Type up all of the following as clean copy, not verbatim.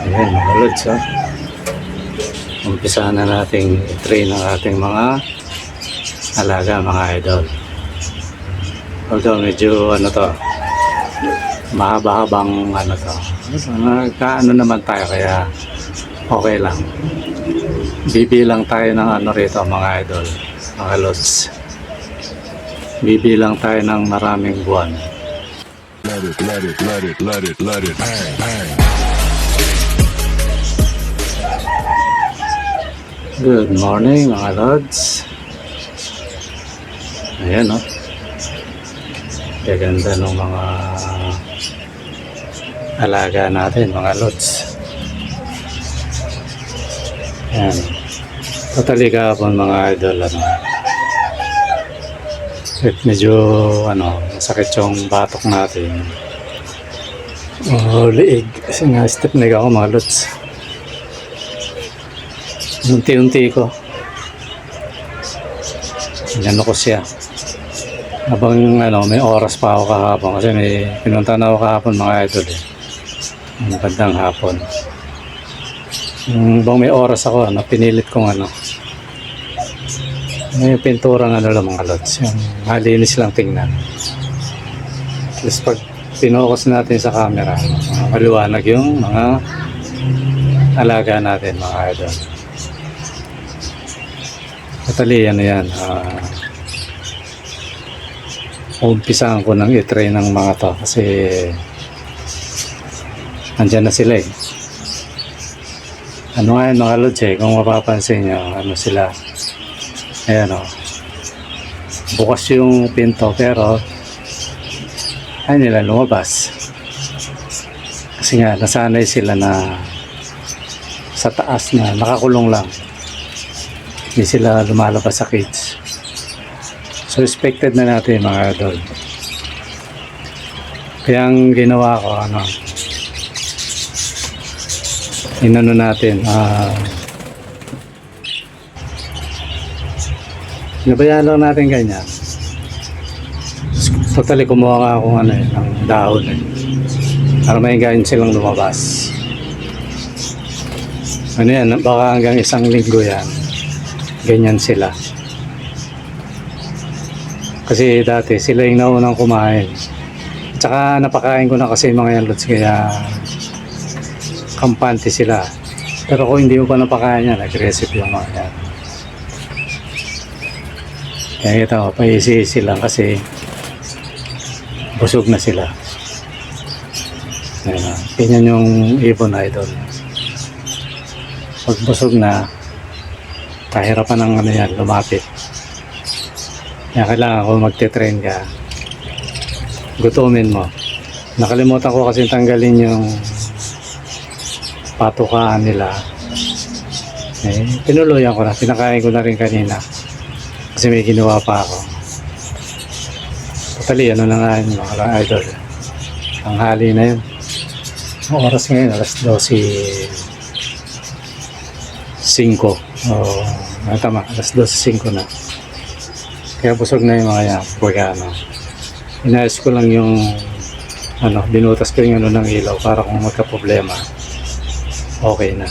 Ayan mga lods, oh. Umpisa na nating i-train ang ating mga alaga, mga idol. Although medyo ano to, mahaba-habang ano to. Nagkaano naman tayo kaya okay lang. Bibilang tayo ng ano rito mga idol, mga lods. Bibilang tayo ng maraming buwan. Let it, bang, bang. Good morning mga lods. Ayan o. Gaganda ng mga alaga natin mga lods. Ayan. Totally kahapon mga idol. Ano. At medyo ano, sakit yung batok natin. Oh, liig. Kasi nga step na ako mga lods. Unti-unti ko. Inano ko siya. Habang ano, may oras pa ako kahapon. Kasi may pinunta na ako kahapon mga idol eh. Ang bandang hapon. Bang may oras ako, ano, pinilit kong ano. May pinturang ano lang mga lods. Yung malinis lang tingnan. Tapos pag pinokus natin sa camera, maliwanag yung mga alaga natin mga idol. Totally ano yan, umpisahan ko nang i-train ng mga to kasi andyan na sila eh. Ano nga yun mga lods eh, kung mapapansin nyo, ano sila, ayan o, bukas yung pinto pero ay nila lumabas kasi nga nasanay sila na sa taas na nakakulong lang. Hindi sila lumalabas sa cage. So expected na natin mga idol. Kaya ang ginawa ko ano, inano natin nabayaan lang natin ganyan. Totally kumuha nga akong ano ng dahon eh, para may ganyan silang lumabas. Ano yan, baka hanggang isang linggo yan ganyan sila. Kasi dati sila yung naunang kumain. At saka napakain ko na kasi mga yan lods kaya kampante sila. Pero kung hindi mo pa napakain yan, aggressive yung mga yan. Kaya ito, paisi-isi lang kasi busog na sila. Ayan, ganyan yung ibon idol. Pag busog na, kahirapan ng ano yan, lumapit. Kaya kailangan kung magte-train ka, gutumin mo. Nakalimutan ko kasi tanggalin yung patukaan nila. Eh, pinuluyan ko na, pinakain ko na rin kanina. Kasi may ginawa pa ako. Totally, ano na nga yun mga idol. Ang hali na yun. Ang oras ngayon, alas 12:05. Tama, alas 12:05 na. Kaya busog na yung mga yan. Pagka ano, inayos ko lang yung ano, binutas ko yung ano ng ilaw para kung magka-problema okay na.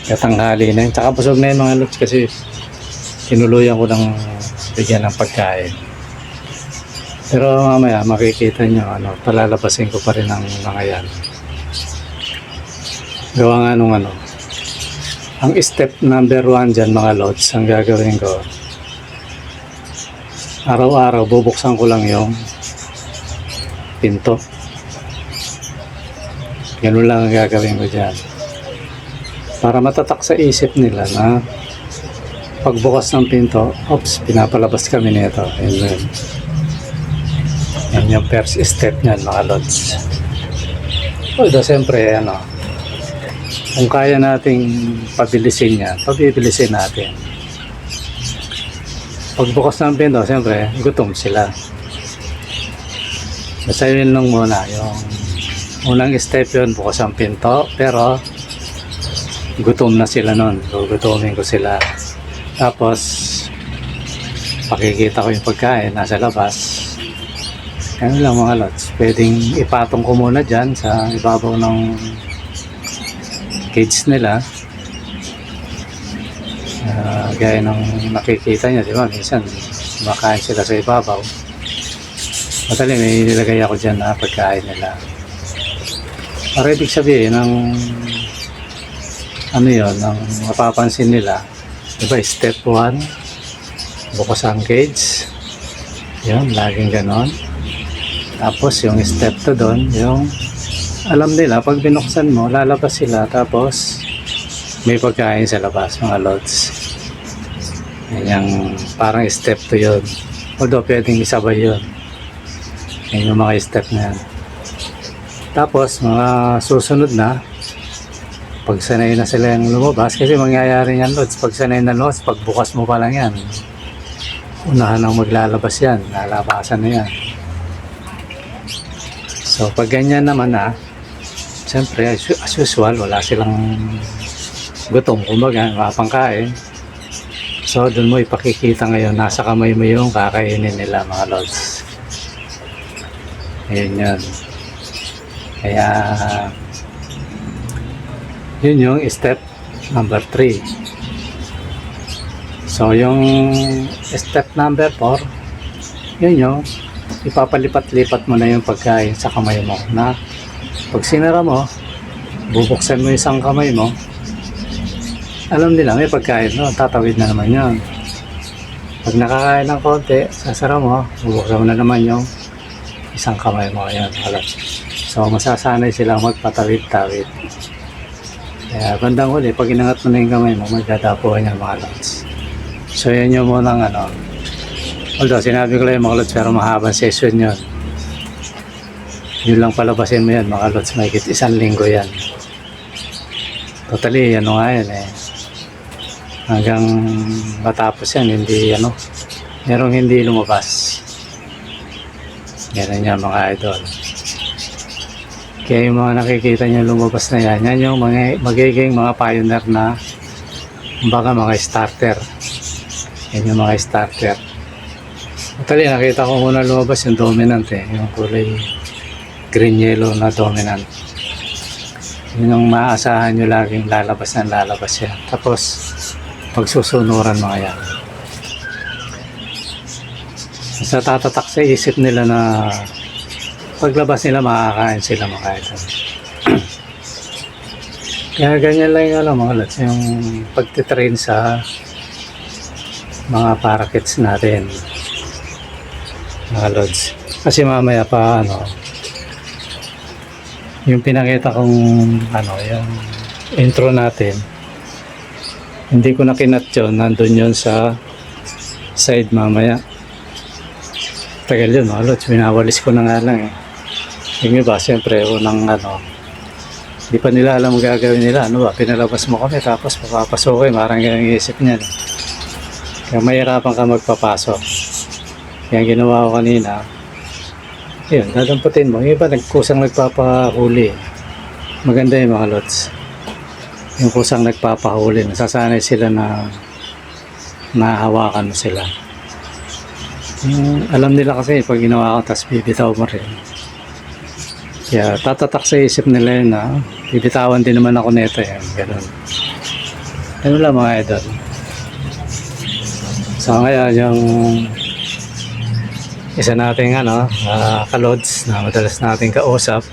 Kaya tanghali na yun. Tsaka busog na yung mga lods kasi tinuluyan ko ng bigyan ng pagkain. Pero mamaya makikita nyo ano, palalabasin ko pa rin ang mga yan. Gawa nga nung ano, ang step number 1 dyan mga lods, ang gagawin ko, araw-araw bubuksan ko lang yung pinto. Ganun lang ang gagawin ko dyan. Para matatak sa isip nila na pagbukas ng pinto, oops, pinapalabas kami nito. Ayan. Yan yung first step nyan mga lods. Although siyempre ano, kung kaya nating pabilisin yan, pabibilisin natin. Pagbukas ng pinto, siyempre gutom sila. Basta yun lang muna, yung unang step yun, bukas ang pinto, pero gutom na sila nun. So, gutomin ko sila. Tapos, pakikita ko yung pagkain, nasa labas. Ano lang mga lods, pwedeng ipatong ko muna dyan sa ibabaw ng cage nila. Gaya ng nakikita nyo, di ba? Minsan, kumakain sila sa ibabaw. Madali, may nilagay ako dyan na pagkain nila. Para ibig sabihin, ng ano yun, ng mapapansin nila, di ba, step 1, bukas ang cage. Yun, laging ganon. Tapos, yung step 2 doon, yung alam nila, pag binuksan mo, lalabas sila, tapos may pagkain sa labas, mga lods. Yan yung parang step 2 yun. Although, pwedeng isabay yun. Yan yung mga step na yan. Tapos, mga susunod na, pag sanay na sila yung lumabas, kasi mangyayari yan, lods, pag sanay na lods, pagbukas mo pa lang yan, unahan ang maglalabas yan, lalabasan na yan. So, pag ganyan naman na, siyempre, as usual, wala silang gutom, kumbaga, mapangkain. So, dun mo ipakikita ngayon, nasa kamay mo yung kakainin nila, mga lods. Ayun yun. Kaya, yun yung step number 3. So, yung step number 4, yun yung ipapalipat-lipat mo na yung pagkain sa kamay mo na pag sinara mo, bubuksan mo isang kamay mo, alam nila may pagkain no, tatawid na naman yun. Pag nakakain ng konti, sasara mo, bubuksan mo na naman yung isang kamay mo. Ayan, alam. So, masasanay silang magpatawid-tawid. Kaya, bandang huli, pag inangat mo na yung kamay mo, magdadapuhan yung mga lods. So, yan yung munang ano. Although, sinabi ko lang yung mga lods, pero mahabang session yun. Yun lang palabasin mo yan, mga lods. Mahigit 1 linggo yan. Totally, ano nga yan eh. Hanggang matapos yan, hindi ano. Merong hindi lumabas. Yan yan mga idol. Kaya yung mga nakikita nyo lumabas na yan, yan yung magiging mga pioneer na baka mga starter. Yan yung mga starter. Actually, nakita ko muna lumabas yung dominant eh. Yung kulay green yellow na dominant. Yun yung maaasahan nyo laging lalabas yan. Tapos, pagsusunuran mga yan. Basta tatatak sa isip nila na paglabas nila makakain sila mga ito. Kaya ganyan lang yung mga lods, yung pagtitrain sa mga parakeets natin mga lods. Kasi mamaya pa ano, yung pinakita kong ano, yung intro natin, hindi ko na kinat yun, nandun yun sa side mamaya. Tagal yun mga lods, winawalis ko na nga lang eh. Yung iba, siyempre, unang ano, di pa nila alam ang gagawin nila. Ano ba, pinalabas mo kami, tapos papapasok parang ganyan yung isip niya. Kaya mahirapan ka magpapasok. Kaya ginawa ko kanina, yun, dadamputin mo. Yung iba, kusang nagpapahuli. Maganda yung mga lods. Yung kusang nagpapahuli, nasasanay sila na nahawakan mo sila. Yung, alam nila kasi, pag ginawa ko, tapos bibitaw mo rin. Kaya tatatak sa isip nila yun na bibitawan din naman ako nito yan. Ganun. Ano lang mga idol. So ngayon yung isa nating ano, kalods na madalas nating kausap.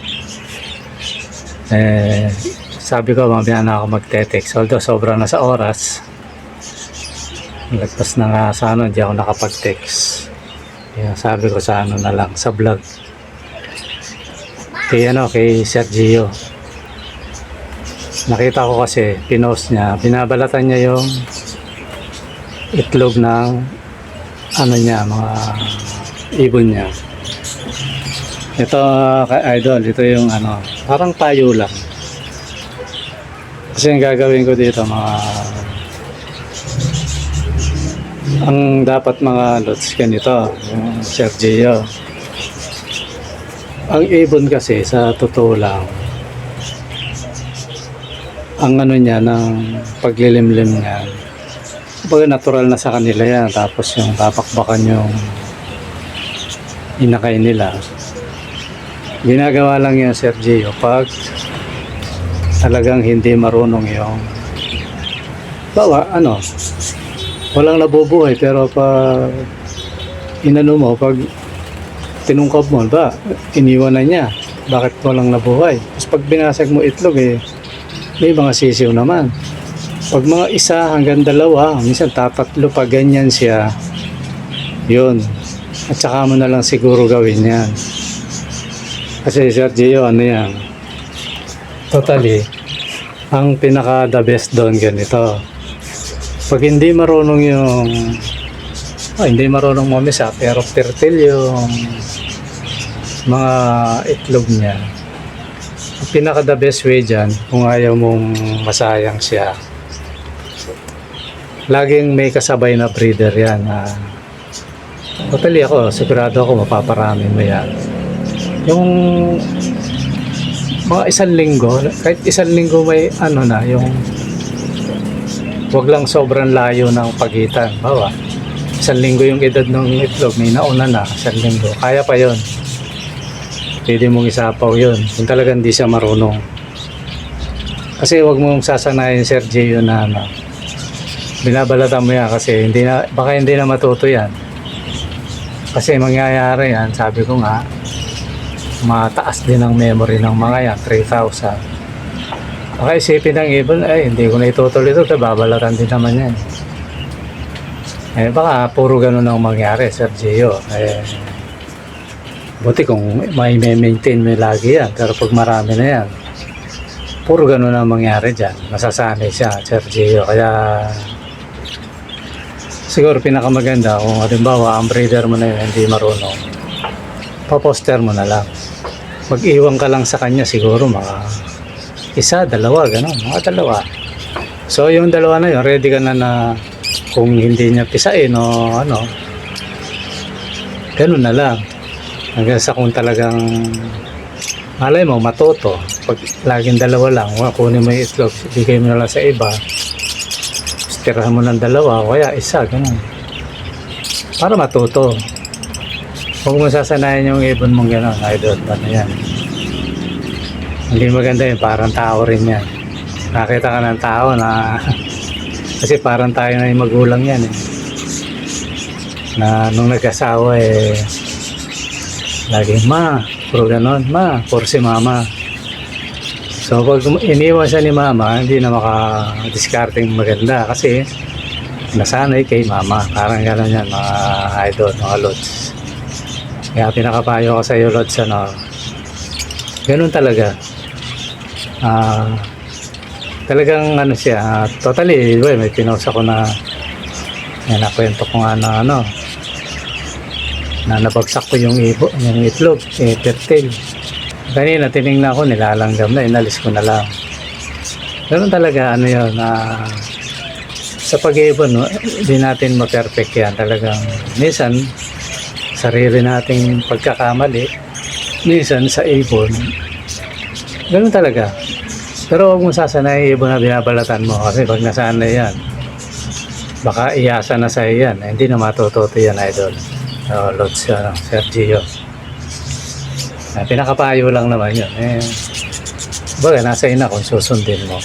Sabi ko mamaya na ako magte-text. Although sobra na sa oras. Lagpas na nga sa ano, hindi ako nakapag-text. Kaya sabi ko sa ano na lang, sa vlog. Kay Sergio. Nakita ko kasi, pinost niya, binabalatan niya yung itlog ng ano niya, mga ibon niya. Ito, idol, ito yung ano, parang payo lang. Kasi yung gagawin ko dito, ang dapat mga lots ganito, yung Sergio. Ang ibon kasi sa totoo lang, ang ano niya ng paglilimlim niya, kumbaga natural na sa kanila yan. Tapos yung papakbakan yung inakay nila, ginagawa lang yan Sergio pag talagang hindi marunong yung bawa, walang nabubuhay pero pag inano mo, pag tinungkap mo, ba, iniwan na niya. Bakit walang nabuhay? Tapos pag binasag mo itlog, may mga sisiw naman. Pag mga isa hanggang dalawa, minsan tatatlo pa ganyan siya, yun. At saka mo na lang siguro gawin yan. Kasi Sergio, ano yan? Totally, ang pinaka the best doon ganito. Pag hindi marunong yung hindi marunong mamisa pero fertile yung mga itlog niya, ang pinaka the best way dyan, kung ayaw mong masayang siya, laging may kasabay na breeder yan. Totally ako, sigurado ako mapaparami mo yan. Yung mga isang linggo, kahit isang linggo may yung wag lang sobrang layo ng pagitan. Bawa, isang linggo yung edad ng itlog, may nauna na, isang linggo. Kaya pa yon. Pwede mong isapaw yun kung talagang hindi siya marunong. Kasi wag mong sasanayin, Sergio, na binabalatan mo yan kasi baka hindi na matuto yan. Kasi mangyayari yan, sabi ko nga, mataas din ang memory ng mga yan, 3,000. Baka isipin ng ibon, hindi ko na itutuloy ito, babalatan din naman yan. Baka puro ganun ang mangyari, Sergio. Buti kung may maintain mo lagi yan, pero pag marami na yan, puro ganun ang mangyari dyan. Masasanay siya, Sergio. Kaya siguro pinakamaganda kung halimbawa ang breeder mo na yun hindi marunong, paposter mo na lang. Mag-iwan ka lang sa kanya siguro mga isa, dalawa, gano'n, mga dalawa. So yung dalawa na yun, ready ka na kung hindi niya pisain o gano'n na lang. Hanggang sa kung talagang malay mo matuto, pag laging dalawa lang, kunin mo yung itlog, bigay mo na lang sa iba, tirahan mo ng dalawa o kaya isa, gano'n, para matuto. Huwag mo sasanayin yung ibon mong gano'n, idol. Yan, hindi maganda yun, parang tao rin yan. Nakita ka ng tao na kasi parang tayo na yung magulang yan na nung nag-asawa lagi puro gano'n, puro si mama. So pag iniwan siya ni mama, hindi na maka-discarding maganda kasi nasanay kay mama. Parang gano'n yan, mga idol, mga lods. Kaya pinakapayo ko sa iyo, lods, gano'n talaga. Talagang siya, totally, may pinost ako na nakwento ko nga na na nabagsak ko yung itlog, fertile. Kanina tinignan ko, nilalanggam na, inalis ko na lang. Ganun talaga, yun, sa pag-ibon, hindi natin ma-perfect yan. Talagang, minsan, sarili nating pagkakamali, minsan sa ibon, ganun talaga. Pero huwag mo sasanay ibon na binabalatan mo kasi pag nasanay yan, baka iasa na sa'yo yan. Hindi na matututo yan, idol. Lods, Sergio. Pinakapayo lang naman yun. Baga, nasa ina kung susundin mo.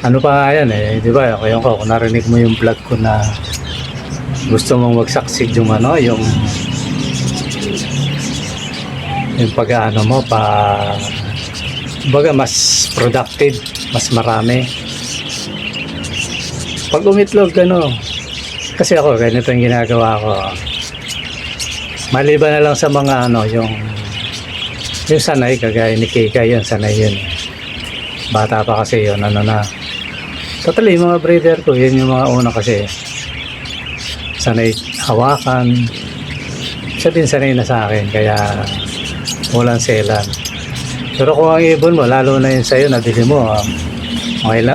Ano pa nga yan di ba? Kung narinig mo yung vlog ko na gusto mong mag-succeed yung yung pag-ano mo baga mas productive, mas marami. Pag umitlog kasi ako ganito yung ginagawa ko. Maliban na lang sa mga yung sanay, kagaya ni Kika, yun sanay yun. Bata pa kasi yun, totally yung mga breeder ko, yun yung mga una kasi sanay hawakan, sabihin sanay na sa akin, kaya walang selan. Pero kung ang ibon mo, lalo na yun sa'yo, nabili mo,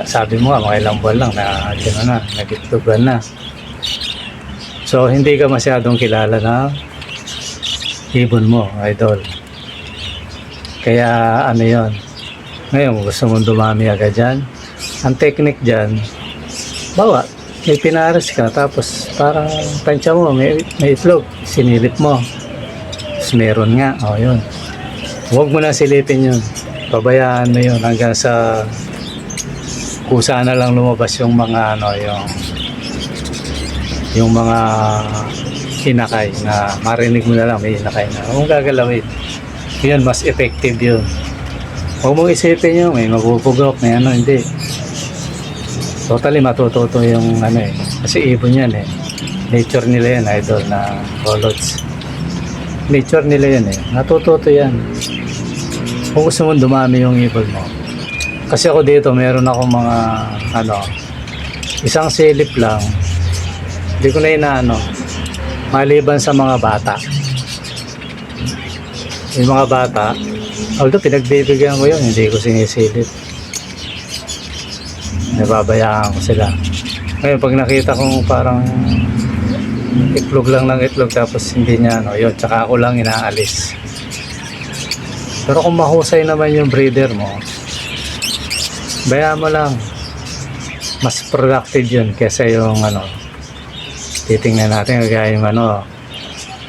sabi mo mga ilang buwan lang na nagitlugan na. So hindi ka masyadong kilala na ibon mo, idol. Kaya yun, ngayon gusto mong dumami agad dyan, ang technique dyan, bawa may pinares ka, tapos parang tansya mo, may itlog, sinilip mo, tapos meron nga, yun, huwag mo na silipin yun, pabayaan mo yun hanggang sa kusa na lang lumabas yung mga ano, yung mga hinakay na marinig mo na lang may hinakay na. Huwag mong gagalawin. Yun, mas effective yun. Huwag mong isipin yun, may magpupugok na ano, hindi. Totally matututo yung ano eh. Kasi ibon yan eh. Nature nila yan, idol na colots. Nature nila yan eh. Natututo yan. Kung gusto mong dumami yung ibon mo. Kasi ako dito, meron akong mga ano, isang silip lang. Hindi ko na inaano. Maliban sa mga bata. Yung mga bata, although pinagbibigyan ko yun, hindi ko sinisilip. Nababayaan ko sila. Ngayon, pag nakita kong parang itlog lang ng itlog tapos hindi niya ano, yun, tsaka ako lang inaalis. Pero kung mahusay naman yung breeder mo, bayaan mo lang. Mas productive yun kesa yung ano, titingnan natin kagaya yung ano,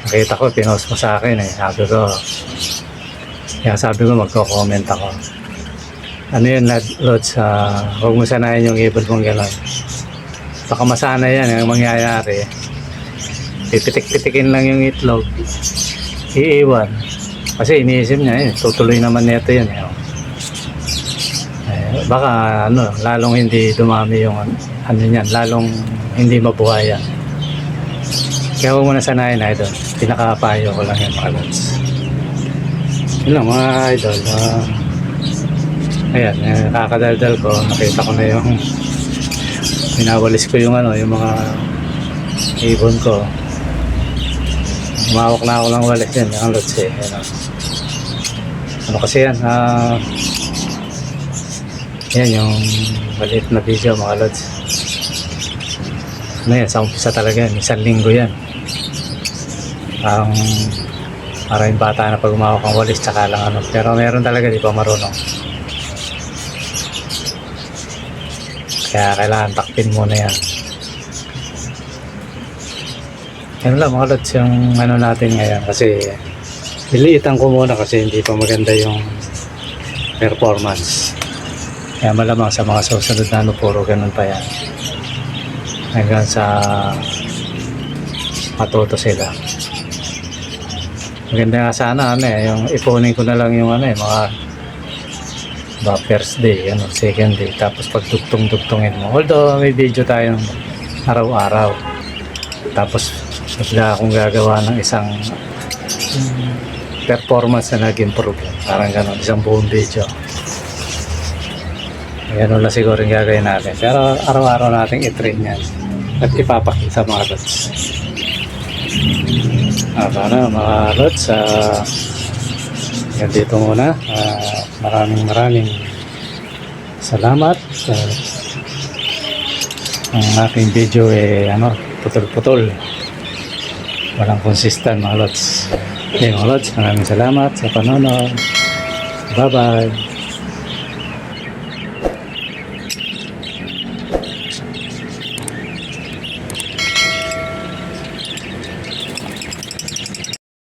nakita ko, pinost mo sa akin eh. Sabi ko magko-comment ako. Ano yun, Lods, huwag mo sanayin yung ibon mong gano'n. Baka masana yan, yung mangyayari. Pipitik-pitikin lang yung itlog. Iiwan. Kasi iniisip niya, tutuloy naman nito yun. Baka ano, lalong hindi dumami yung ano niyan, lalong hindi mabuhay yan. Kaya huwag mo na sanayin, idol. Pinakapayo ko lang yung mga Lods. Yun lang mga idol. Ayan, kakadaldal ko. Nakita ko na yung pinawalis ko yung ano, yung mga ibon ko. Umawak na ako lang walis yan, yung Lods eh. Ano kasi yan, yan yung maliit na video mga Lods. Ano yan, sa umpisa talaga yan, 1 linggo yan. Parang yung bata na pag umawak ang walis tsaka lang ano. Pero meron talaga di pa marunong. Kaya kailangan takpin muna yan. Yan lang mga Lods yung ano natin ngayon. Kasi niliitan ko muna kasi hindi pa maganda yung performance. Kaya malamang sa mga susunod na ano, puro ganun pa yan. Hanggang sa matuto sila. Maganda nga sana ano eh, yung ipunin ko na lang yung ano eh, mga first day, ano, second day, tapos pag dugtong-dugtongin mo. Although may video tayong araw-araw. Tapos bigla akong gagawa ng isang performance na nag-improve. Parang gano'n, isang buong video. Ganun lang siguro yung gagawin natin. Pero araw-araw natin i-train yan at ipapakita mga Lods. Para mga Lods, yan dito muna. Maraming salamat. Ang aking video ano, putol-putol. Walang consistent mga Lods. Okay mga Lods, maraming salamat sa panonood. Bye-bye.